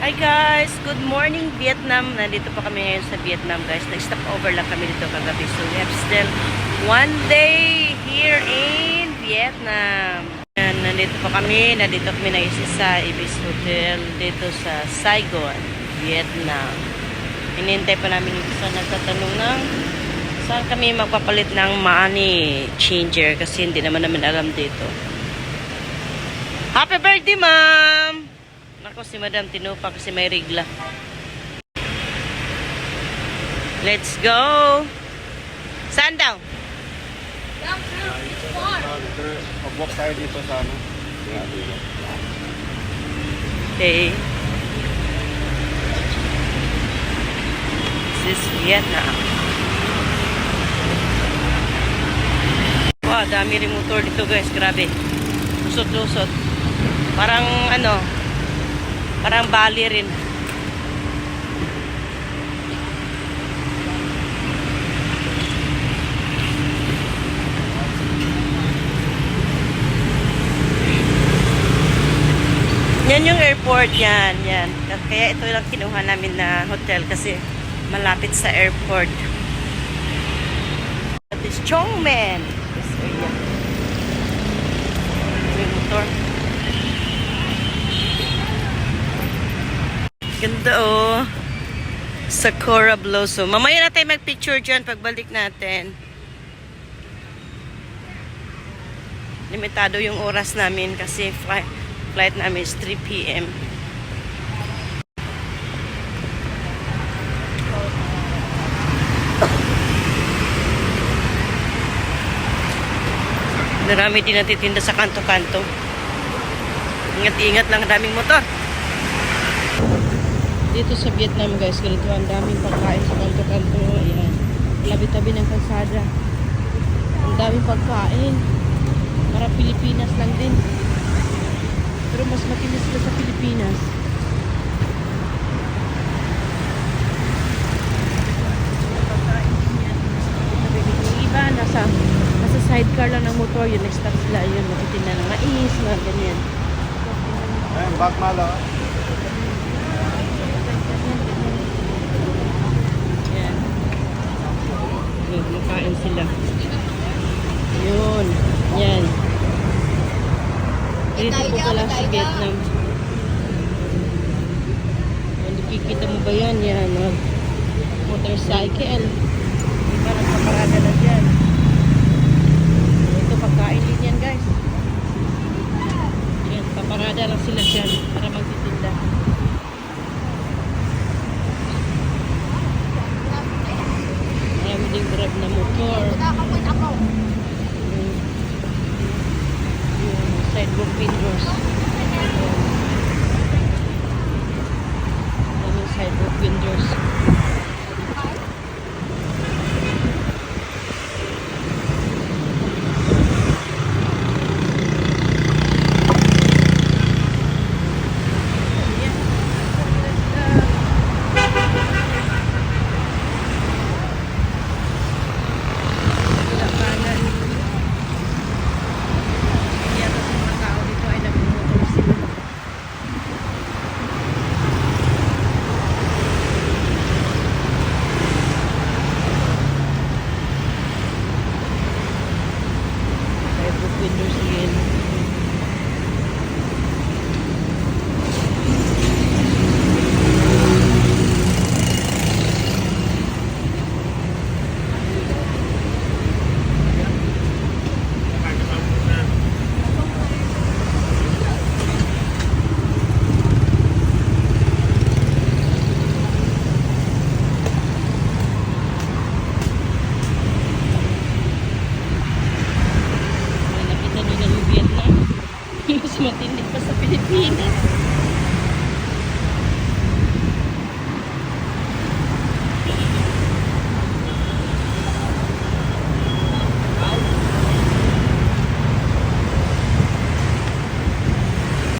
Hi guys! Good morning Vietnam! Nandito pa kami ngayon sa Vietnam guys. Nag-stop over lang kami dito kagabi. So we have still one day here in Vietnam. And nandito pa kami. Nandito kami na isa sa Ibis Hotel dito sa Saigon, Vietnam. Hinihintay pa namin yung isa nagtatanong ng saan kami magpapalit ng money changer kasi hindi naman alam dito. Happy birthday, ma'am! Ako si Madam Tinupa kasi may regla. Let's go! Saan daw? Mag-walk tayo dito sa ano. Okay. This is Vietnam. Wow, dami rin motor dito guys. Grabe. Lusot-lusot. Parang ano, parang bali rin. Yan yung airport, yan. Kaya ito lang kinuha namin na hotel kasi malapit sa airport. That is Chongmen. This area. Yung motor. Ganda oh. Sakura blossom. Mamaya na tayo mag-picture dyan pagbalik natin. Limitado yung oras namin kasi flight namin is 3 p.m. Marami din natitinda sa kanto-kanto. Ingat-ingat lang, daming motor. Dito sa Vietnam guys, ganito ang daming pagkain sa kanto-kanto. Ayan. Labi-tabi ng kalsada. Ang daming pagkain. Para Pilipinas lang din. Pero mas matinis sila sa Pilipinas. Yung iba, nasa sidecar lang ng motor. Yung next stop sila. Yun, natitinda ng mais, mga ganyan. Ayun, bakmala. Makain sila. Yun. Yan. Dito po pala sa Vietnam. Nakikita mo ba yan? Yan. Motorcycle. Parang paparada na dyan. Ito pagkain din yan guys. Yan. Paparada lang sila dyan para magtitinda. Marami din grab na motor. Yung sidewalk vendors. Yung sidewalk vendors. Windows again. Mas matindi pa sa Pilipinas.